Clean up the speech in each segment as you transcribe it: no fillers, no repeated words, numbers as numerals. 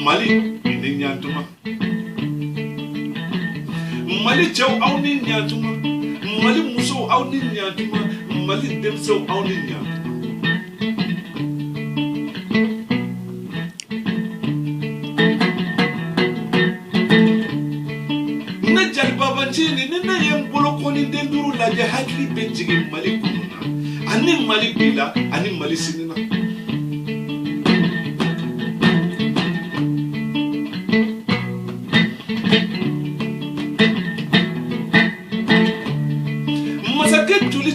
Mali ni nyantuma Mali chaw aw ni nyantuma Mali muso aw ni nyantuma Mali demso aw ni nyantuma na jali babantini ni na yem bolo koni denduru la je hakli be jigi Mali kununa ani Mali bila ani Mali sinina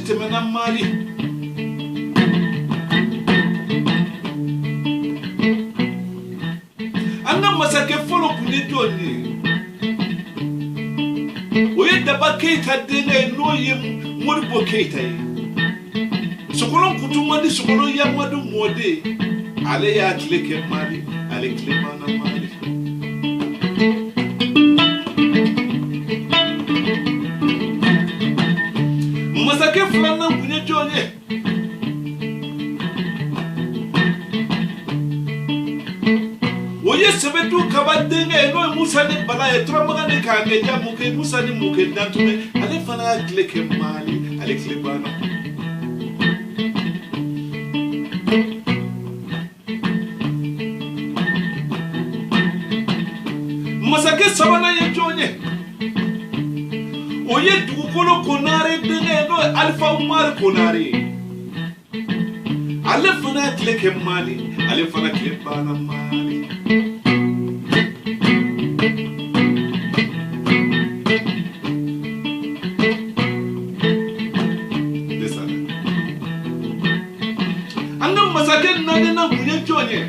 Temena Mali Anga masake folo kunitoni Oye daba keita denga no ye moribo keita ye Sokolon kutumandi sokolon yamadu mode Ale ya kleke Mali ale klemana Mali Masake fulana kunye jonye Oye sebetu kabadenge no Musa ni bala e tramaga ne kange jamuke Musa ni muke dantume ale fana kleke Mali ale klebana Masake sabana ye jonye Oye dugukolo konare denge no Alpha Umar konare ale fana kleke Mali ale fana klebana Mali Anga masake nane na munye jonye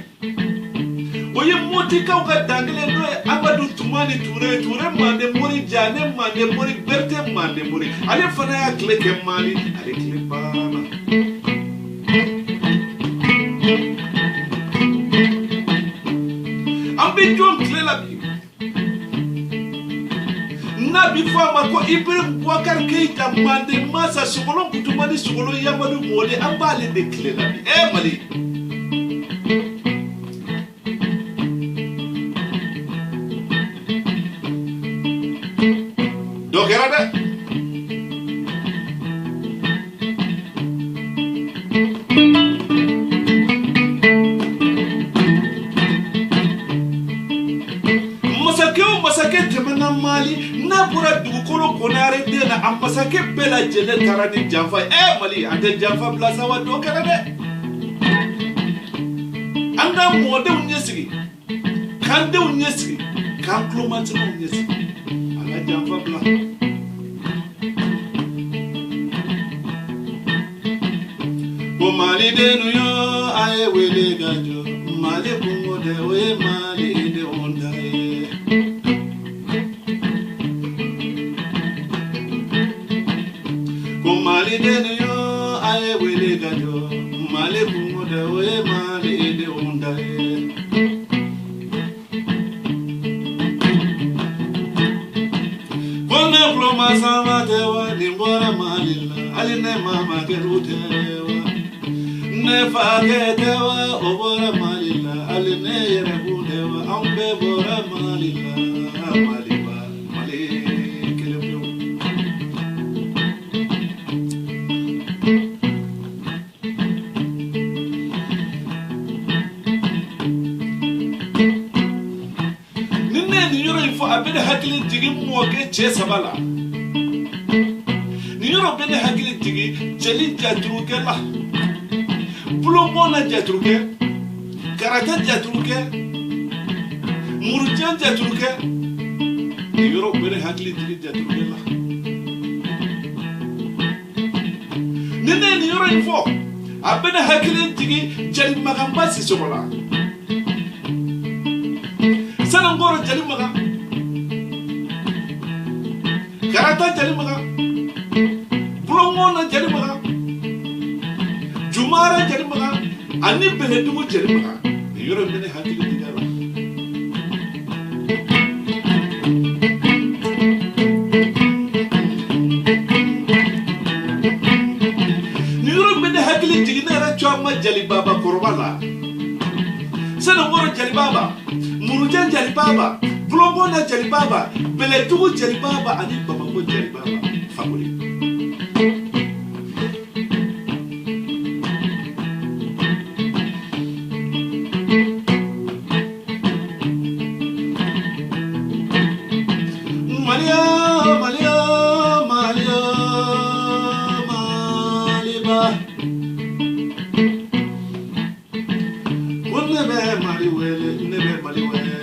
Oye motika uka dangele no Amadou Toumani Touré mande mori jane mande mori berte mande mori ale fana ya kleke Mali ale klebana Ambi jon klela bi Nabi fama ko Ibrahim Boubacar Keita mande masa sokolon kutumani sokolon Yamadou mode ambale de klela bi Mali Dokerade Masake temena Mali na pura dugukolo konare de na amasake bela jele tarani janfa Mali ante janfa blasa wa dokerade Anda mode unyesigi kande unyesigi kanklomanti unyesigi ala janfa bla Mali de nuyo aye wele gajo Mali bungo de we Mali de ondaye Mali de nuyo aye wele gajo Mali bungo de we Mali de ondaye Bona ploma sama tewa dimbora Malila aline mama kerutewa Ne fagetewa obora Malila aline yerebudewa ambe bora Malila Maliba Mali kelebyo Ninne ni yoro ifo abede hakili jigi moke che sabala Ni yoro bede hakili jigi jeli jatruke la Plomona jatruke Karata jatruke Murjan jatruke Ni yoro bede hakili jigi jatruke la Ninne ni yoro ifo abede hakili jigi jeli magamba si sobola Sanangoro jali maga Karata jali maga Plomona jali maga Jumara jali maga Ani benedugu jali maga Yoro mene hakili digala Yoro mene hakili digina ra chama jali baba korwala Sanangoro jali baba Murujan Jalibaba, Vlongona Jalibaba, Beletugu Jalibaba, ani Bamako Jalibaba, Family. Malia, Malia, Malia, Maliba. Never Maliwele, never Maliwele.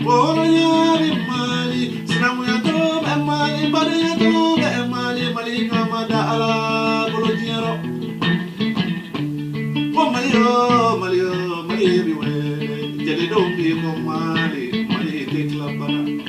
Oh, yeah, Mali, Snamuyato, and Mali, Badayato, and Mali, Malika, Mada, Ala, Bologero. Oh, Malio, Malio, Mali everywhere. Jelly don't be Mali, Mali, take la bara.